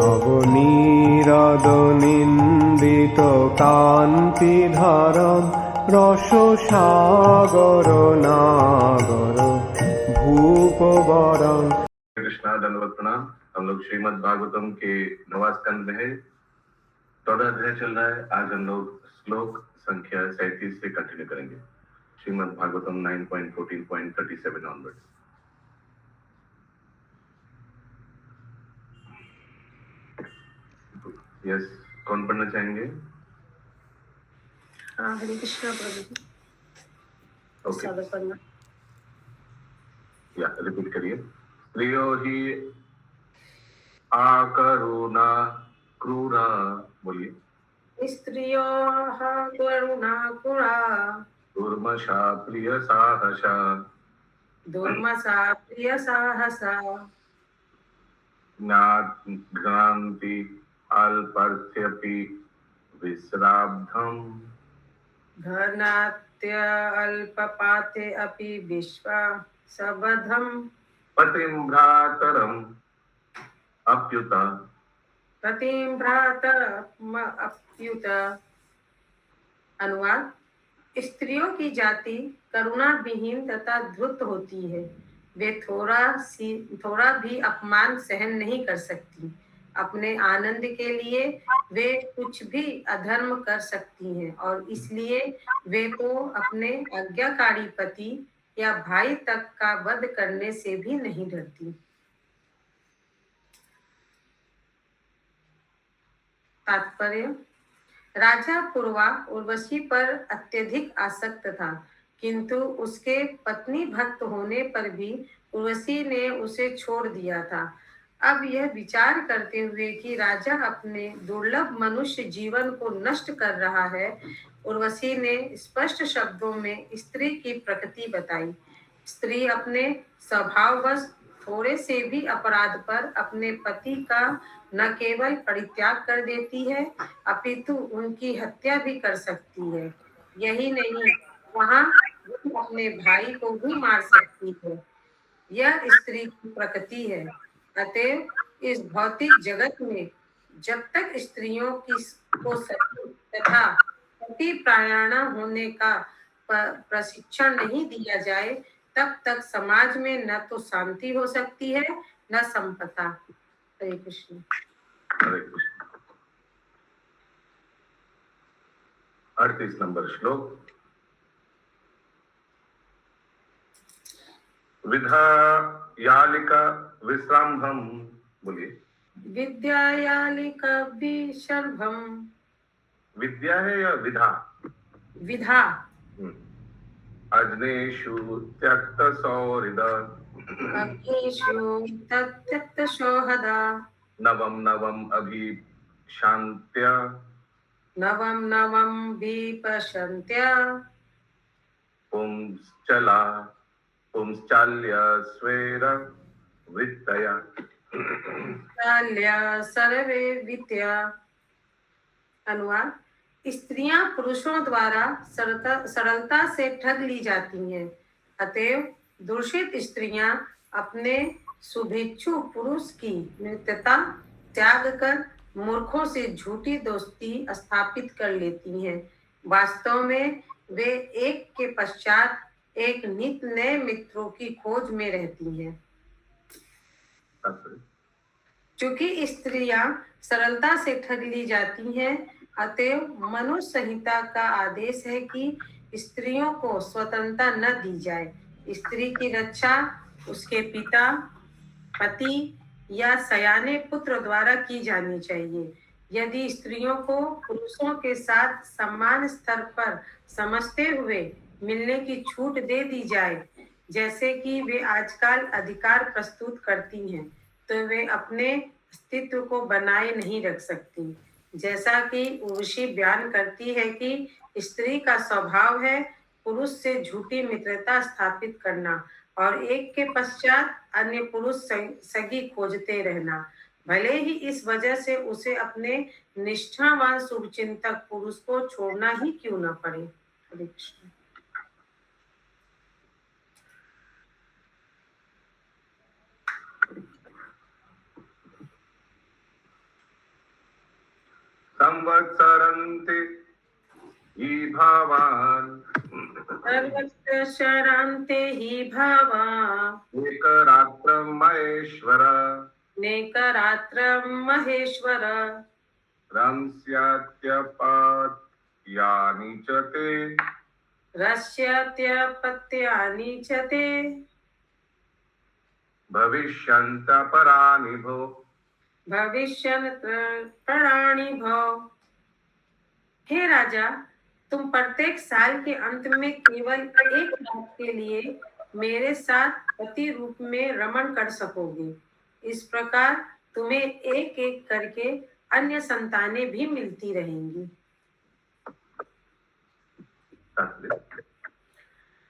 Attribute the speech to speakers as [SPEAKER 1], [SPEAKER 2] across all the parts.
[SPEAKER 1] নবনীরদনিন্দিত কান্তিধারম রসসাগর নাগর ভূপবরং।
[SPEAKER 2] कृष्णा दंडवत प्रणाम। हम लोग श्रीमद् भागवतम के नवा स्कंद में है, 14 अध्याय चल रहा है। आज हम लोग श्लोक संख्या 37 से कंटिन्यू करेंगे। श्रीमद् भागवतम 9.14.37 ऑनवर्ड्स। यस, कौन पढ़ना चाहेंगे?
[SPEAKER 3] हरे कृष्णा प्रभु जी।
[SPEAKER 2] ओके,
[SPEAKER 3] पढ़ना।
[SPEAKER 2] या रिपीट करिए। स्त्रियो ही आकरुणा क्रूरा, बोलिए।
[SPEAKER 3] स्त्रियोः करुणा क्रूरा
[SPEAKER 2] दुर्मशा प्रिय साहसा
[SPEAKER 3] दुर्मसा प्रिय साहसा
[SPEAKER 2] ज्ञान्ति अल्पर्थ्यपि विश्राब्धम्
[SPEAKER 3] घनात्य अल्पपाते अपि विश्वा सबधम्
[SPEAKER 2] पतिं भ्रातरम् अप्युत
[SPEAKER 3] पतिं भ्रातरम् अप्युत। अनुवाद। स्त्रियों की जाति करुणा विहीन तथा धूर्त होती है। वे थोड़ा भी अपमान सहन नहीं कर सकती। अपने आनंद के लिए वे कुछ भी अधर्म कर सकती हैं और इसलिए वे तो अपने आज्ञाकारी पति या भाई तक का वध करने से भी नहीं डरती। तात्पर्य। राजा पूर्वा उर्वशी पर अत्यधिक आसक्त था, किंतु उसके पत्नी भक्त होने पर भी उर्वशी ने उसे छोड़ दिया था। अब यह विचार करते हुए कि राजा अपने दुर्लभ मनुष्य जीवन को नष्ट कर रहा है, उर्वशी ने स्पष्ट शब्दों में स्त्री की प्रकृति बताई। स्त्री अपने स्वभाववश थोड़े से भी अपराध पर अपने पति का न केवल परित्याग कर देती है, अपितु उनकी हत्या भी कर सकती है। यही नहीं, वहाँ वो अपने भाई को भी मार सकती है। यह स्त्री की प्रकृति है। अतएव इस भौतिक जगत में जब तक स्त्रियों को सती तथा पतिपरायणा होने का प्रशिक्षण नहीं दिया जाए, तब तक समाज में न तो शांति हो सकती है न संपदा। हरे कृष्ण।
[SPEAKER 2] हरे कृष्ण। 38 नंबर श्लोक। विद्यायालिका विश्राम्भम, बोलिए।
[SPEAKER 3] विद्यायालिका विशर्भम।
[SPEAKER 2] विद्या है या विधा?
[SPEAKER 3] विधा।
[SPEAKER 2] अग्नेषु त्यक्त सौहृद
[SPEAKER 3] अग्नेषु त्यक्त सौहृद
[SPEAKER 2] नवम नवम अभिशान्त्य
[SPEAKER 3] नवम नवम विपश्यन्त्य
[SPEAKER 2] पुंश्चाल्य स्वेर वृत्तया
[SPEAKER 3] चाल्य सर्वे विद्या। अनुवाद। स्त्रियां पुरुषों द्वारा सरलता से ठग ली जाती हैं। अतएव दूषित स्त्रियां अपने शुभेच्छु पुरुष की मित्रता त्याग कर मूर्खों से झूठी दोस्ती स्थापित कर लेती हैं। वास्तव में वे एक के पश्चात एक नित्य नए मित्रों की खोज में रहती हैं। चूंकि स्त्रियां सरलता से ठग ली जाती हैं, अतएव मनुष्य संहिता का आदेश है कि स्त्रियों को स्वतंत्रता न दी जाए। स्त्री की रक्षा उसके पिता, पति या सयाने पुत्र द्वारा की जानी चाहिए। यदि स्त्रियों को पुरुषों के साथ समान स्तर पर समझते हुए मिलने की छूट दे दी जाए, जैसे कि वे आजकल अधिकार प्रस्तुत करती हैं, तो वे अपने अस्तित्व को बनाए नहीं रख सकती। जैसा कि उर्वशी बयान करती है कि स्त्री का स्वभाव है पुरुष से झूठी मित्रता स्थापित करना और एक के पश्चात अन्य पुरुष सगी खोजते रहना, भले ही इस वजह से उसे अपने निष्ठावान शुभचिंतक पुरुष को छोड़ना ही क्यों न पड़े। हरे कृष्ण।
[SPEAKER 2] संवत्सरन्ति हि भावान्
[SPEAKER 3] सर्वशरान्ते हि भावा
[SPEAKER 2] एकरात्रं महेश्वर
[SPEAKER 3] नेकरात्रं महेश्वर
[SPEAKER 2] रंस्यात्यपात्यानि च ते
[SPEAKER 3] रस्यत्यपत्यानि च ते
[SPEAKER 2] भविष्यन्तपराणि भो
[SPEAKER 3] भविष्यन्ति भव। हे राजा, तुम प्रत्येक साल के अंत में केवल एक रात के लिए मेरे साथ पति रूप में रमण कर सकोगे। इस प्रकार तुम्हें एक एक करके अन्य संतानें भी मिलती रहेंगी।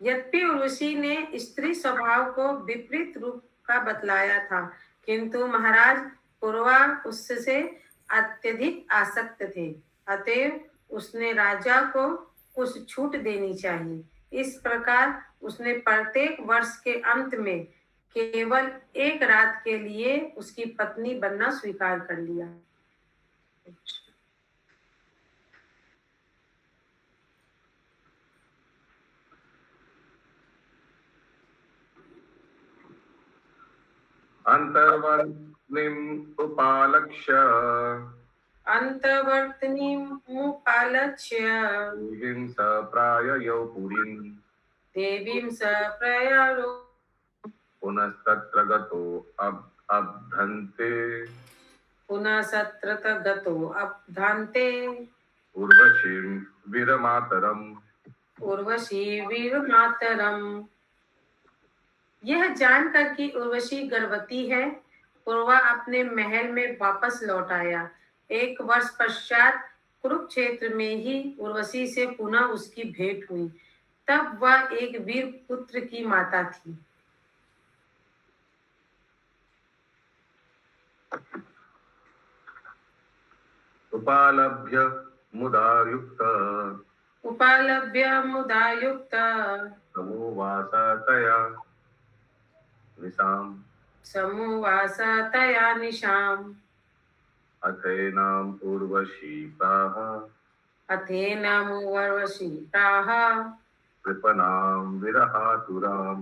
[SPEAKER 3] यद्यपि उर्वशी ने स्त्री स्वभाव को विपरीत रूप का बतलाया था, किंतु महाराज पूर्वा उससे अत्यधिक आसक्त थे, अतएव उसने राजा को कुछ छूट देनी चाहिए। इस प्रकार उसने प्रत्येक वर्ष के अंत में केवल एक रात के लिए उसकी पत्नी बनना स्वीकार कर लिया।
[SPEAKER 2] अंतर्वर्तिनीम् उपालक्ष्य
[SPEAKER 3] अंतवर्तिनीमुपालक्ष्य
[SPEAKER 2] देवीं स प्राययौ पुरीम्
[SPEAKER 3] देवीं स प्रयारो
[SPEAKER 2] पुनस्तत्र गतो अब्धन्ते
[SPEAKER 3] पुनः सत्रत गतो अब्धान्ते
[SPEAKER 2] उर्वशीं वीरमातरम्
[SPEAKER 3] उर्वशी वीरमातरम। यह जानकर कि उर्वशी गर्भवती है, पूर्वा अपने महल में वापस लौट आया। एक वर्ष पश्चात कुरुक्षेत्र में ही उर्वशी से पुनः उसकी भेंट हुई। तब वह एक वीर पुत्र की माता थी।
[SPEAKER 2] उपालभ्य मुदा युक्त समुवास
[SPEAKER 3] तया निशाम
[SPEAKER 2] अथेनाम् उर्वशी प्राह कृपणां
[SPEAKER 3] विरहातुरम।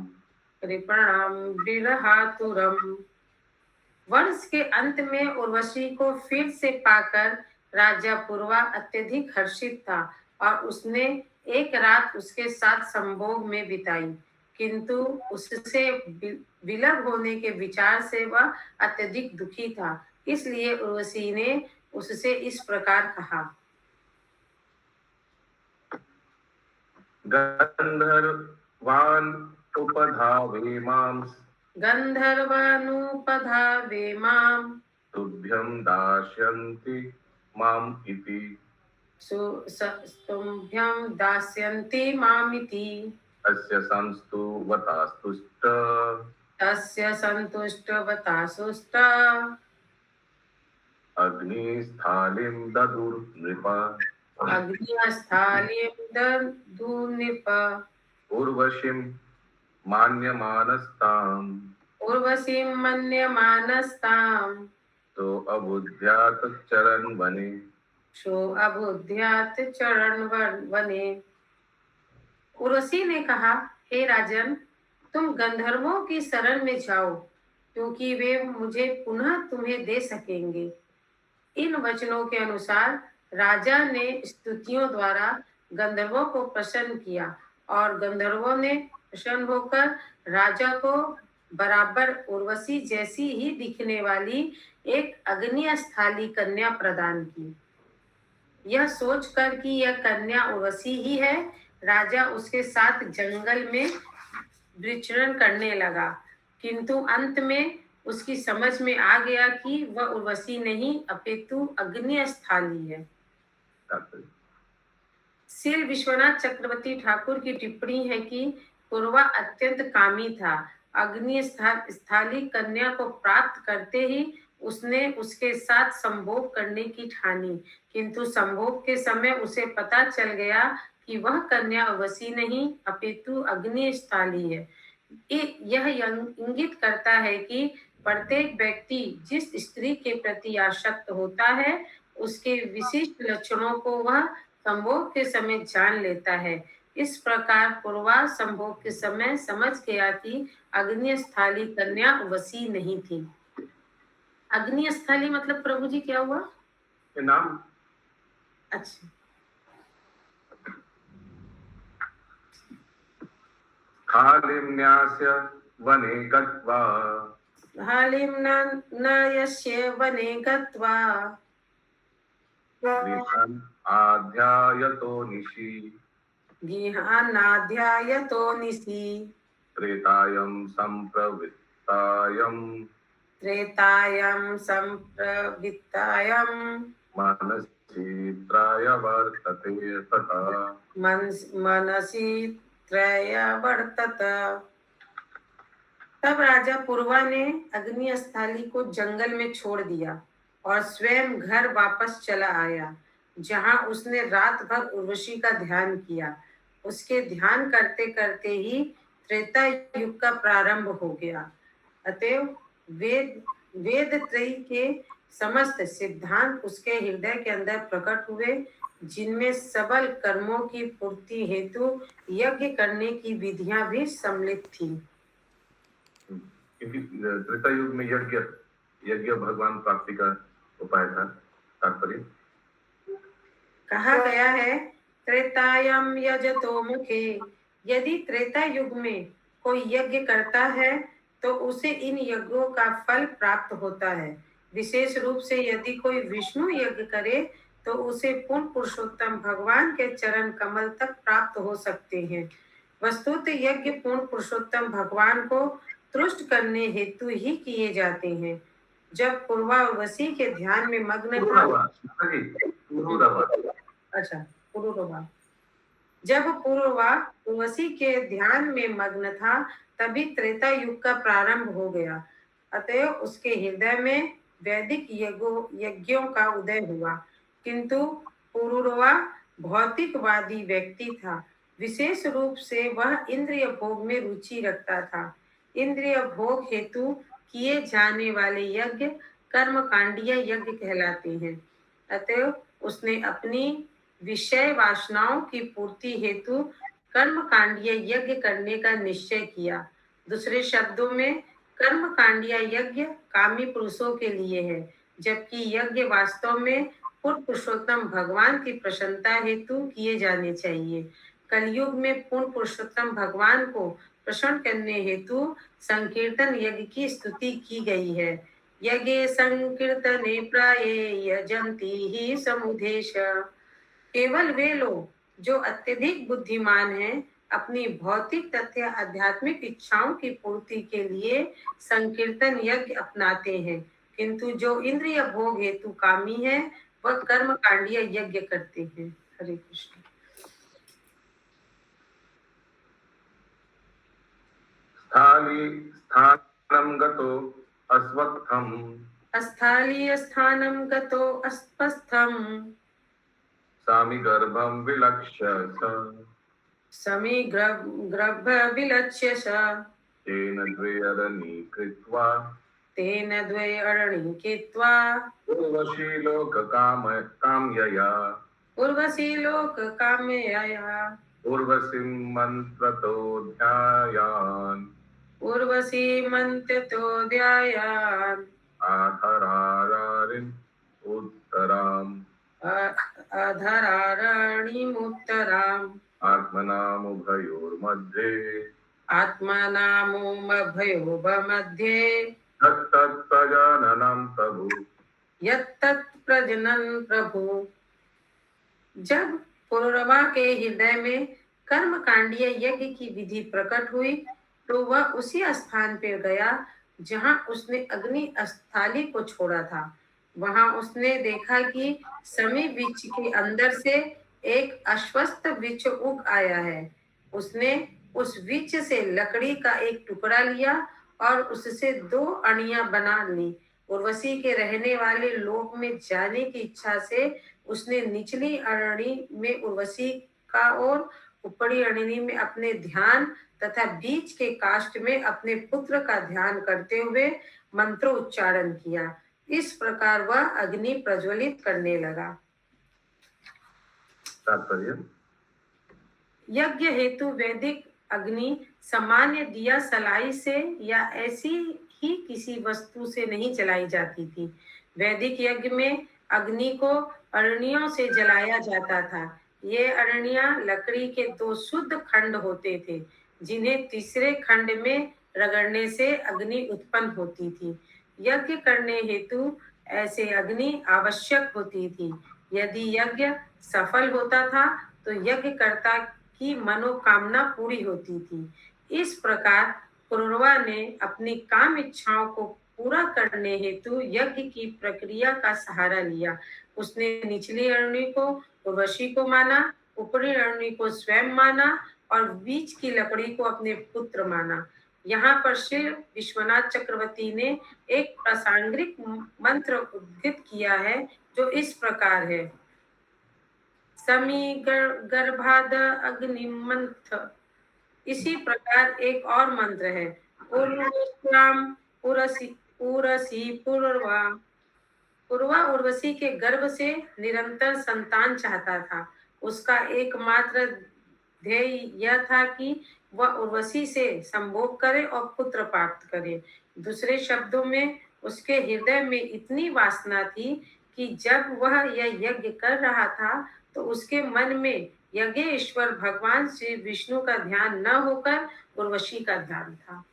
[SPEAKER 3] वर्ष के अंत में उर्वशी को फिर से पाकर राजा पूर्वा अत्यधिक हर्षित था और उसने एक रात उसके साथ संभोग में बिताई, किंतु उससे विलग होने के विचार से वह अत्यधिक दुखी था। इसलिए उर्वशी ने उससे इस प्रकार कहा। गंधर्वानुपधावे मां
[SPEAKER 2] तुभ्यं दास्यन्ति माम् इति
[SPEAKER 3] तुभ्यं दास्यन्ति मामिति
[SPEAKER 2] तस्य
[SPEAKER 3] संतुष्टवतासुष्ट
[SPEAKER 2] अग्निस्थालिं ददुर्नृप उर्वशीं मान्यमानस्ताम् तो अबुध्यात् चरण वने।
[SPEAKER 3] उर्वशी ने कहा, हे राजन, तुम गंधर्वों की शरण में जाओ, क्योंकि वे मुझे पुनः तुम्हें दे सकेंगे। इन वचनों के अनुसार राजा ने स्तुतियों द्वारा गंधर्वों को प्रसन्न किया और गंधर्वों ने प्रसन्न होकर राजा को बराबर उर्वशी जैसी ही दिखने वाली एक अग्निस्थाली कन्या प्रदान की। यह सोचकर कि यह कन्या उर्वशी ही है, राजा उसके साथ जंगल में विचरण करने लगा, किंतु अंत में उसकी समझ में आ गया कि वह उर्वशी नहीं अपितु अग्निस्थाली है। श्री विश्वनाथ चक्रवर्ती ठाकुर की टिप्पणी है कि पूर्वा अत्यंत कामी था। अग्निस्थाली कन्या को प्राप्त करते ही उसने उसके साथ संभोग करने की ठानी, किंतु संभोग के समय उसे पता चल गया कि वह कन्या उर्वशी नहीं अपितु अग्निस्थाली है। यह इंगित करता है कि प्रत्येक व्यक्ति जिस स्त्री के प्रति आसक्त होता है उसके विशिष्ट लक्षणों को वह संभोग के समय जान लेता है। इस प्रकार पूर्वा संभोग के समय समझ गया कि अग्निस्थाली कन्या वसी नहीं थी। अग्निस्थली मतलब प्रभु जी क्या हुआ?
[SPEAKER 2] ये नाम
[SPEAKER 3] अच्छा,
[SPEAKER 2] खालिन्यास्य वने गत्वा
[SPEAKER 3] हालिं न यस्य वने गत्वा
[SPEAKER 2] गृहान् आध्यायतो निशि
[SPEAKER 3] गृहाणाध्यायतो निशि
[SPEAKER 2] त्रेतायं सम्प्रवृत्तायं
[SPEAKER 3] त्रेतायां संप्रवृत्तायां
[SPEAKER 2] मनसि त्रयवर्तते तथा
[SPEAKER 3] मनसि त्रयवर्तत। तब राजा पूर्वा ने अग्निस्थाली को जंगल में छोड़ दिया और स्वयं घर वापस चला आया, जहां उसने रात भर उर्वशी का ध्यान किया। उसके ध्यान करते करते ही त्रेता युग का प्रारंभ हो गया। अतएव वेद त्रयी के समस्त सिद्धांत उसके हृदय के अंदर प्रकट हुए, जिनमें सबल कर्मों की पूर्ति हेतु यज्ञ करने की विधियां भी सम्मिलित थी।
[SPEAKER 2] क्योंकि त्रेता युग में यज्ञ यज्ञ भगवान प्राप्ति का उपाय था। तात्पर्य
[SPEAKER 3] कहा गया है, त्रेतायम यजतो मुखे। यदि त्रेता युग में कोई यज्ञ करता है तो उसे इन यज्ञों का फल प्राप्त होता है। विशेष रूप से यदि कोई विष्णु यज्ञ करे तो उसे पूर्ण पुरुषोत्तम भगवान के चरण कमल तक प्राप्त हो सकते हैं। वस्तुतः यज्ञ पूर्ण पुरुषोत्तम भगवान को तुष्ट करने हेतु ही किए जाते हैं। जब पूर्वा उर्वशी के ध्यान में मग्न था, अच्छा, पुरुरवा जब पूर्वा उर्वशी के ध्यान में मग्न था, तभी त्रेता युग का प्रारंभ हो गया। अतएव उसके हृदय में वैदिक यज्ञों का उदय हुआ। किंतु पुरुरवा भौतिकवादी व्यक्ति था। विशेष रूप से वह इंद्रिय भोग में रुचि रखता था। इंद्रिय भोग हेतु किए जाने वाले यज्ञ कर्मकांडीय यज्ञ कहलाते हैं। अतएव उसने अपनी विषय वासनाओं की पूर्ति हेतु कर्मकांडीय यज्ञ करने का निश्चय किया। दूसरे शब्दों में कर्मकांडीय यज्ञ कामी पुरुषों के लिए है, जबकि यज्ञ वास्तव में पूर्ण पुरुषोत्तम भगवान की प्रसन्नता हेतु किए जाने चाहिए। कलयुग में पूर्ण पुरुषोत्तम भगवान को प्रसन्न करने हेतु संकीर्तन यज्ञ की स्तुति की गई है। यज्ञे संकीर्तने प्राये यजन्ति ही समुदेश। केवल वे लोग जो अत्यधिक बुद्धिमान हैं अपनी भौतिक तथा आध्यात्मिक इच्छाओं की पूर्ति के लिए संकीर्तन यज्ञ अपनाते हैं, किंतु जो इंद्रिय भोग हेतु कामी है वह कर्म कांडीय यज्ञ करते हैं। हरे कृष्ण।
[SPEAKER 2] स्थानं गतो अस्वस्थं
[SPEAKER 3] अस्थालीय स्थानं गतो अस्वस्थं
[SPEAKER 2] सामि गर्भं विलक्ष्य
[SPEAKER 3] समी गर्भ विलक्ष्य स
[SPEAKER 2] तेन द्वे अरणी कृत्वा उर्वशी
[SPEAKER 3] लोककामयया
[SPEAKER 2] उर्वशीं
[SPEAKER 3] मन्त्रतो ध्यायान् अधरारणीमुत्तराम् आत्मनामोमभयोर्मध्ये यत्तत् प्रजनन प्रभु। जब पुरुरवा के हृदय में कर्मकांडीय यज्ञ की विधि प्रकट हुई तो वह उसी स्थान पर गया जहां उसने अग्नि स्थाली को छोड़ा था। वहां उसने देखा कि समी वृक्ष के अंदर से एक अस्वस्थ वृक्ष उग आया है। उसने उस वृक्ष से लकड़ी का एक टुकड़ा लिया और उससे 2 अणियां बना ली। उर्वशी के रहने वाले लोक में जाने की इच्छा से उसने निचली अरणी में उर्वशी का और ऊपरी अरणी में अपने ध्यान तथा बीच के काष्ठ में अपने पुत्र का ध्यान करते हुए मंत्रोच्चारण किया। इस प्रकार वह अग्नि प्रज्वलित करने लगा।
[SPEAKER 2] तात्पर्य,
[SPEAKER 3] यज्ञ हेतु वैदिक अग्नि सामान्य दिया सलाई से या ऐसी ही किसी वस्तु से नहीं जलाई जाती थी। वैदिक यज्ञ में अग्नि को अरणियों से जलाया जाता था। ये अरणियां लकड़ी के दो शुद्ध खंड होते थे, जिन्हें तीसरे खंड में रगड़ने से अग्नि उत्पन्न होती थी। यज्ञ करने हेतु ऐसे अग्नि आवश्यक होती थी। यदि यज्ञ सफल होता था तो यज्ञकर्ता की मनोकामना पूरी होती थी। इस प्रकार पुरुरवा ने अपनी काम इच्छाओं को पूरा करने हेतु यज्ञ की प्रक्रिया का सहारा लिया। उसने निचली अरणि को उर्वशी को माना, ऊपरी अरणि को स्वयं माना और बीच की लकड़ी को अपने पुत्र माना। यहाँ पर श्री विश्वनाथ चक्रवर्ती ने एक प्रासंगिक मंत्र उद्धृत किया है, जो इस प्रकार है। समी गर्भाद अग्निमंथ। इसी प्रकार एक और मंत्र है, उर्वश्याम उरसी पूर्वा। पूर्वा उर्वशी के गर्भ से निरंतर संतान चाहता था। उसका एकमात्र ध्येय यह था कि वह उर्वशी से संभोग करे और पुत्र प्राप्त करे। दूसरे शब्दों में उसके हृदय में इतनी वासना थी कि जब वह यह यज्ञ कर रहा था तो उसके मन में यज्ञेश्वर भगवान श्री विष्णु का ध्यान न होकर उर्वशी का ध्यान था।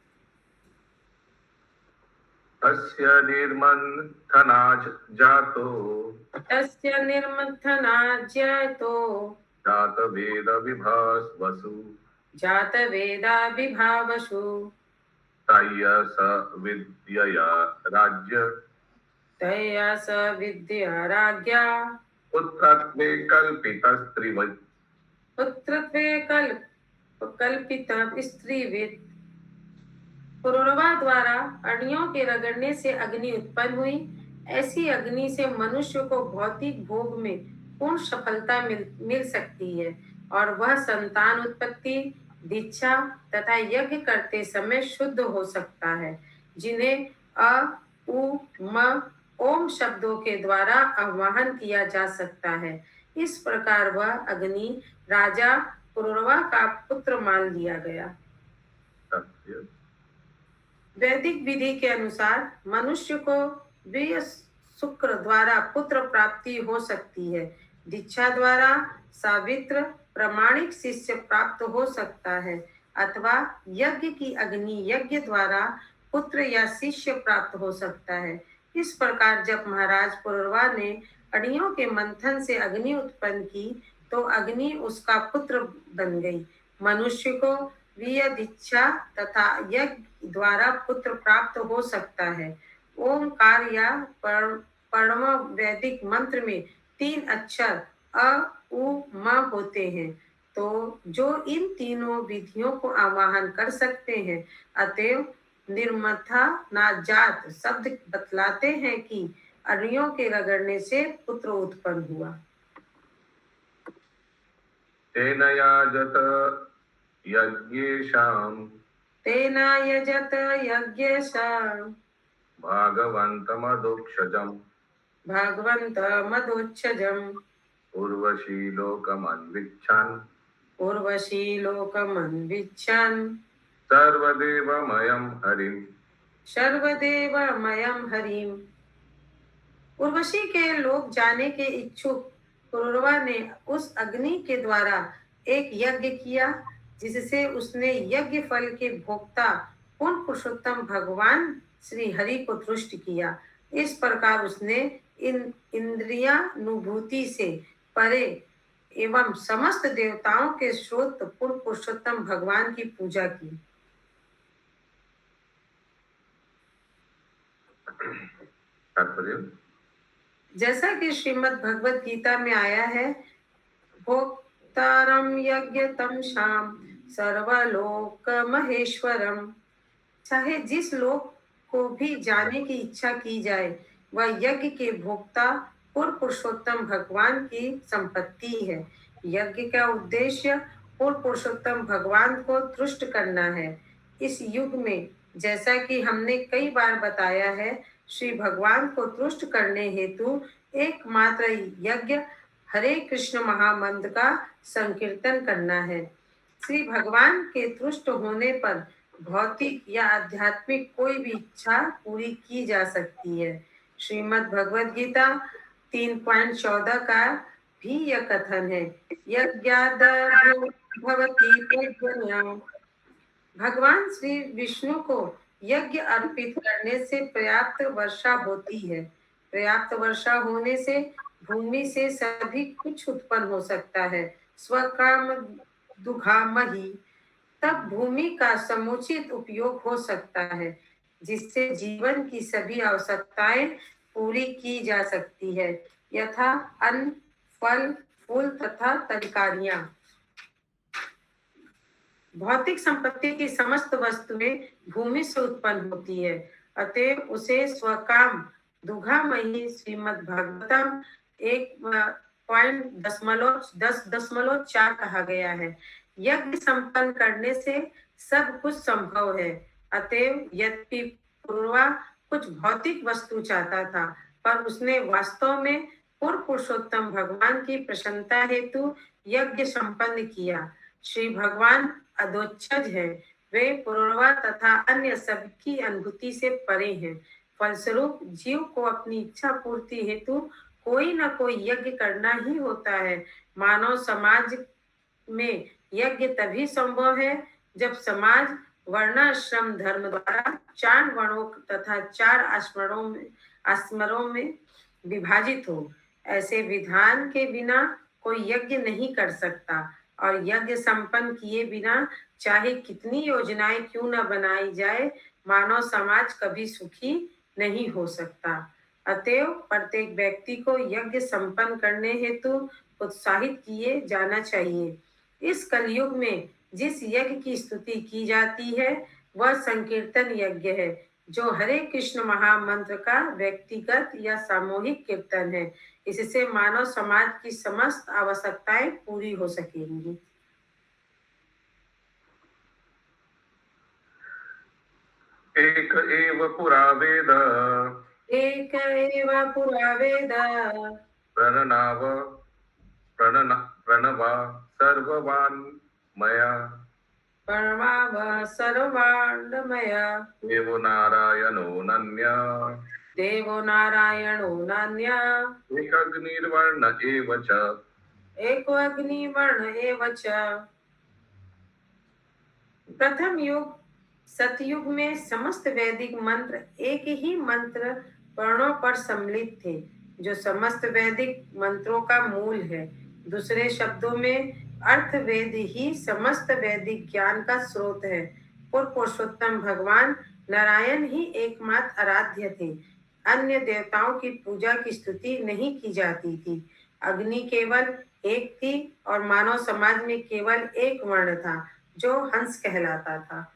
[SPEAKER 2] तस्य निर्मन्थनाज जातो
[SPEAKER 3] तस्य निर्मन्थनाज्यतो
[SPEAKER 2] जात वेद विभावसु
[SPEAKER 3] जात वेदा विभावसु
[SPEAKER 2] तय्य स विद्यया राज्य
[SPEAKER 3] तया स विद्या राज्ञा
[SPEAKER 2] पुत्रत्वे कल्पितस्त्रिवत्
[SPEAKER 3] पुत्रत्वे कल्पित स्त्रीविद। पुरुरवा द्वारा अग्नियों के रगड़ने से अग्नि उत्पन्न हुई। ऐसी अग्नि से मनुष्य को भौतिक भोग में पूर्ण सफलता मिल सकती है और वह संतान उत्पत्ति, दीक्षा तथा यज्ञ करते समय शुद्ध हो सकता है, जिन्हें अ उ म ओम शब्दों के द्वारा आह्वान किया जा सकता है। इस प्रकार वह अग्नि राजा पुरुरवा का पुत्र मान लिया गया। वैदिक विधि के अनुसार मनुष्य को वीर्य शुक्र द्वारा पुत्र प्राप्ति हो सकती है। दीक्षा द्वारा सावित्र प्रामाणिक शिष्य प्राप्त हो सकता है अथवा यज्ञ की अग्नि यज्ञ द्वारा पुत्र या शिष्य प्राप्त हो सकता है। इस प्रकार जब महाराज पुरुरवा ने अग्नियों के मंथन से अग्नि उत्पन्न की तो अग्नि उसका पुत्र बन गई। मनुष्य को वीर्य दीक्षा तथा यज्ञ द्वारा पुत्र प्राप्त हो सकता है। ओंकार या परम वैदिक मंत्र में 3 अक्षर अ उ म होते हैं, तो जो इन तीनों विधियों को आवाहन कर सकते हैं। अतएव निर्मथा नाजात शब्द बतलाते हैं कि अग्नियों के रगड़ने से पुत्र उत्पन्न हुआ।
[SPEAKER 2] तेन याजत यज्ञेशाम
[SPEAKER 3] तेना यजत यज्ञेशाम
[SPEAKER 2] भागवन्तमदोक्षजम्
[SPEAKER 3] भगवन्तमदोक्षजम्
[SPEAKER 2] उर्वशी लोकमन्विच्छन्
[SPEAKER 3] उर्वशी लोकमन्विच्छन्
[SPEAKER 2] सर्वदेवमयं हरिम्
[SPEAKER 3] सर्वदेवमयं हरिम्। उर्वशी के लोक जाने के इच्छुक पुरुरवा ने उस अग्नि के द्वारा एक यज्ञ किया, जिससे उसने यज्ञ फल के भोक्ता पूर्ण पुरुषोत्तम भगवान श्री हरि को तुष्ट किया। इस प्रकार उसने इंद्रियानुभूति से परे एवं समस्त देवताओं के स्रोत पूर्ण पुरुषोत्तम भगवान की पूजा की। जैसा कि श्रीमद् भगवत गीता में आया है, भोक्तारम यज्ञ तम शाम सर्वलोक महेश्वरम। चाहे जिस लोक को भी जाने की इच्छा की जाए, वह यज्ञ के भोक्ता पूर्ण पुरुषोत्तम भगवान की संपत्ति है। यज्ञ का उद्देश्य पूर्ण पुरुषोत्तम भगवान को तुष्ट करना है। इस युग में, जैसा कि हमने कई बार बताया है, श्री भगवान को तुष्ट करने हेतु एकमात्र यज्ञ हरे कृष्ण महामंत्र का संकीर्तन करना है। श्री भगवान के तुष्ट होने पर भौतिक या आध्यात्मिक कोई भी इच्छा पूरी की जा सकती है। श्रीमद् भगवद गीता 3.14 का भी यह कथन है, यज्ञादभ्यो भवति प्रज्ञया। भगवान श्री विष्णु को यज्ञ अर्पित करने से पर्याप्त वर्षा होती है। पर्याप्त वर्षा होने से भूमि से सभी कुछ उत्पन्न हो सकता है। स्वकाम दुघामहि, तब भूमि का समुचित उपयोग हो सकता है, जिससे जीवन की सभी आवश्यकताएं पूरी की जा सकती है, यथा अन्न, फल, फूल तथा तरकारियां। भौतिक संपत्ति की समस्त वस्तुएं भूमि से उत्पन्न होती है, अतएव उसे स्वकाम दुघामयी श्रीमद् भागवतम 1.10.4 कहा गया है। यज्ञ संपन्न करने से सब कुछ संभव है। अतएव यद्यपि पूर्वा कुछ भौतिक वस्तु चाहता था, पर उसने वास्तव में पूर्व पुरुषोत्तम भगवान की प्रसन्नता हेतु यज्ञ संपन्न किया। श्री भगवान अदोच्छज है, वे पूर्वा तथा अन्य सबकी अनुभूति से परे हैं। फलस्वरूप जीव को अपनी इच्छा पूर्ति हेतु कोई न कोई यज्ञ करना ही होता है। मानव समाज में यज्ञ तभी संभव है जब समाज वर्णाश्रम धर्म द्वारा 4 वर्णों तथा 4 आश्रमों में विभाजित हो। ऐसे विधान के बिना कोई यज्ञ नहीं कर सकता, और यज्ञ संपन्न किए बिना चाहे कितनी योजनाएं क्यों न बनाई जाए, मानव समाज कभी सुखी नहीं हो सकता। अतएव प्रत्येक व्यक्ति को यज्ञ संपन्न करने हेतु उत्साहित किए जाना चाहिए। इस कलयुग में जिस यज्ञ की स्तुति की जाती है वह संकीर्तन यज्ञ है, जो हरे कृष्ण महामंत्र का व्यक्तिगत या सामूहिक कीर्तन है। इससे मानव समाज की समस्त आवश्यकताएं पूरी हो सकेंगी।
[SPEAKER 2] एक एव पुरा वेद,
[SPEAKER 3] एक एव पुरा वेद,
[SPEAKER 2] प्रणवा सर्ववान् मया,
[SPEAKER 3] प्रणवाव सर्वाण्डमया,
[SPEAKER 2] देवो नारायणो नन्या,
[SPEAKER 3] देवो नारायणो नान्या,
[SPEAKER 2] एकग्निर्वर्ण एव च,
[SPEAKER 3] एको अग्निवर्ण एव च। प्रथम युग सतयुग में समस्त वैदिक मंत्र एक ही मंत्र वर्णों पर सम्मिलित थे, जो समस्त वैदिक मंत्रों का मूल है। दूसरे शब्दों में अर्थ वेद ही समस्त वैदिक ज्ञान का स्रोत है। पूर्व पुरुषोत्तम भगवान नारायण ही एकमात्र आराध्य थे। अन्य देवताओं की पूजा की स्तुति नहीं की जाती थी। अग्नि केवल एक थी और मानव समाज में केवल एक वर्ण था, जो हंस कहलाता था।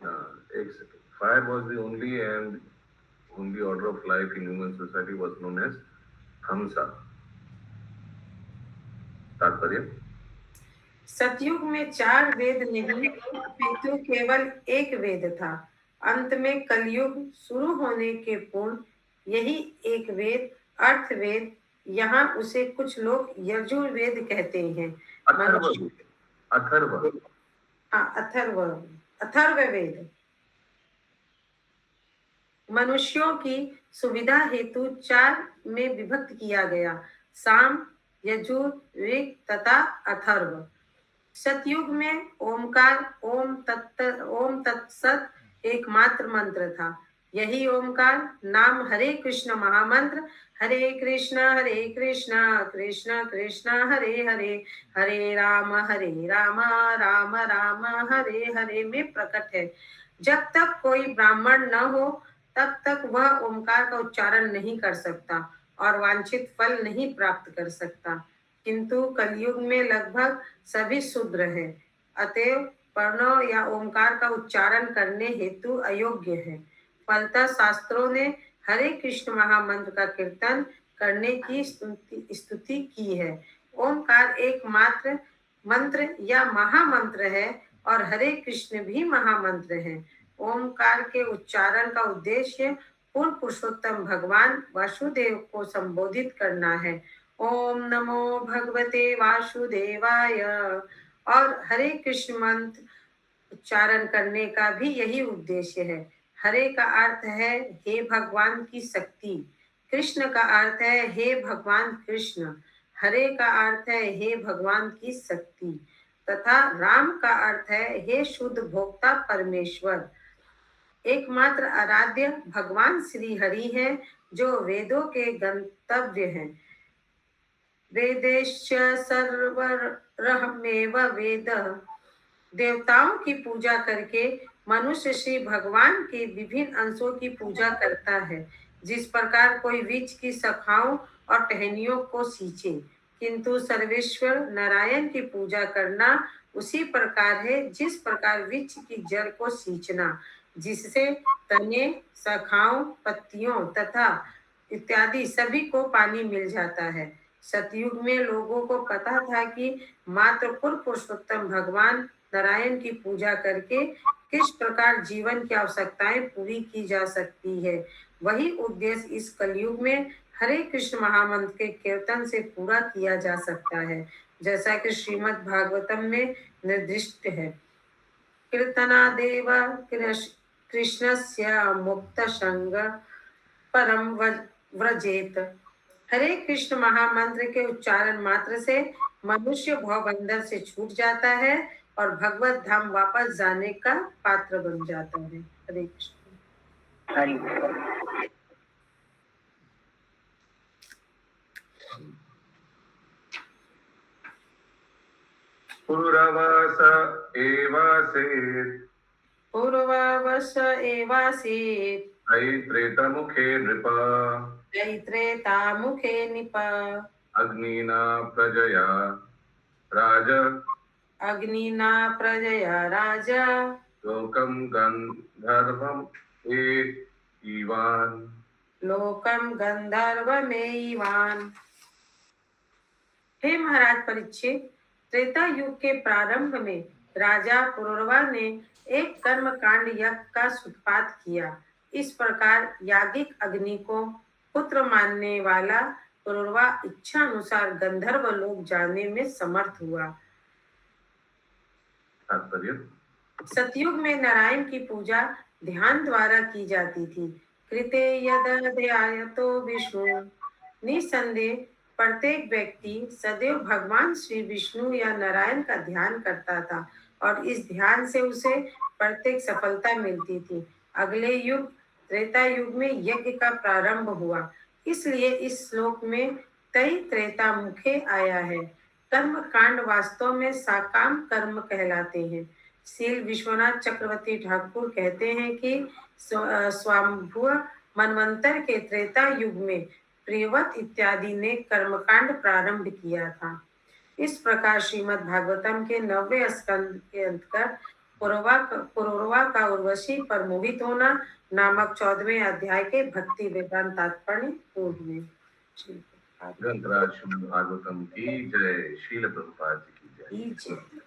[SPEAKER 2] एक second. Fire was the only order of life in human society was known as Hamsa. तात्पर्य,
[SPEAKER 3] सतयुग में 4 वेद नहीं, अपितु केवल एक वेद था। अंत में कलयुग शुरू होने के पूर्व यही एक वेद, अर्थवेद, यहाँ उसे कुछ लोग यजुर्वेद कहते हैं। अथर्ववेद मनुष्यों की सुविधा हेतु 4 में विभक्त किया गया, साम, यजुर, ऋग तथा अथर्व। सतयुग में ओमकार, ओम तत्सत एकमात्र मंत्र था। यही ओमकार नाम हरे कृष्ण महामंत्र हरे कृष्ण कृष्ण कृष्ण हरे हरे, हरे राम राम राम हरे हरे में प्रकट है। जब तक कोई ब्राह्मण न हो तब तक वह ओमकार का उच्चारण नहीं कर सकता और वांछित फल नहीं प्राप्त कर सकता। किंतु कलयुग में लगभग सभी शूद्र हैं, अतएव प्रणव या ओमकार का उच्चारण करने हेतु अयोग्य है। फलतः शास्त्रों ने हरे कृष्ण महामंत्र का कीर्तन करने की स्तुति की है। ओमकार एकमात्र मंत्र या महामंत्र है और हरे कृष्ण भी महामंत्र है। ओमकार के उच्चारण का उद्देश्य पूर्ण पुरुषोत्तम भगवान वासुदेव को संबोधित करना है। ओम नमो भगवते वासुदेवाय। और हरे कृष्ण मंत्र उच्चारण करने का भी यही उद्देश्य है। हरे का अर्थ है हे भगवान की शक्ति, कृष्ण का अर्थ है हे भगवान कृष्ण, हरे का अर्थ है हे भगवान की शक्ति, तथा राम का अर्थ है हे शुद्ध भोक्ता परमेश्वर। एकमात्र आराध्य भगवान श्री हरि हैं, जो वेदों के गंतव्य हैं। वेदेश्च सर्वरहमेव वेद। देवताओं की पूजा करके मनुष्य श्री भगवान के विभिन्न अंशों की पूजा करता है। जिस प्रकार कोई वृक्ष की शाखाओं और टहनियों को सींचे, किंतु सर्वेश्वर नारायण की पूजा करना उसी प्रकार है जिस प्रकार वृक्ष की जड़ को सींचना, जिससे तने, शाखाओं, पत्तियों तथा इत्यादि सभी को पानी मिल जाता है। सतयुग में लोगों को पता था कि मात्र पूर्ण पुरुषोत्तम भगवान नारायण की पूजा करके किस प्रकार जीवन की आवश्यकताएं पूरी की जा सकती है। वही उद्देश्य इस कलयुग में हरे कृष्ण महामंत्र के कीर्तन से पूरा किया जा सकता है, जैसा कि श्रीमद् भागवतम में निर्दिष्ट है। कीर्तनादेव कृष्णस्य मुक्त संग परम व्रजेत। हरे कृष्ण महामंत्र के उच्चारण मात्र से मनुष्य भवबंधन से छूट जाता है और भगवत धाम वापस जाने का पात्र बन जाता है। हरे कृष्ण।
[SPEAKER 4] हरि
[SPEAKER 2] पुरवास एवासेत्
[SPEAKER 3] पूर्ववश एवासीत्
[SPEAKER 2] त्रेतमुखे नृप
[SPEAKER 3] दैत्रेता मुखे निप।
[SPEAKER 2] अग्निना प्रजया राज
[SPEAKER 3] अग्निना प्रजया राजा
[SPEAKER 2] लोकं गन्धर्वम् एवान्
[SPEAKER 3] लोकम गंधर्वमेवान्। हे महाराज परीक्षित, त्रेता युग के प्रारंभ में राजा पुरुरवा ने एक कर्म कांड यज्ञ का सूत्रपात किया। इस प्रकार याज्ञिक अग्नि को पुत्र मानने वाला पुरुरवा इच्छा अनुसार गंधर्व लोक जाने में समर्थ हुआ।
[SPEAKER 2] तात्पर्य।
[SPEAKER 3] सतयुग में नारायण की पूजा ध्यान द्वारा की जाती थी। कृते यद ध्यायतो विष्णु। निसंदेह प्रत्येक व्यक्ति सदैव भगवान श्री विष्णु या नारायण का ध्यान करता था और इस ध्यान से उसे प्रत्येक सफलता मिलती थी। अगले युग त्रेता युग में यज्ञ का प्रारंभ हुआ, इसलिए इस श्लोक में तई त्रेता मुखे आया है। कर्म कांड वास्तव में साकाम कर्म कहलाते हैं। श्री विश्वनाथ चक्रवर्ती ठाकुर कहते हैं कि स्वाम्भु मनवंतर के त्रेता युग में प्रियवत इत्यादि ने कर्मकांड प्रारंभ किया था। इस प्रकार श्रीमद् भागवतम के 9वें स्कंद के अंतर्गत पुरुरवा का उर्वशी पर मोहित होना नामक 14वें अध्याय के भक्ति वेदांत तात्पर्य पूर्ण में।
[SPEAKER 2] ग्रंथराज श्रीमद् भागवतम की जय। शील प्रभुपाद जी की जय।
[SPEAKER 3] जय।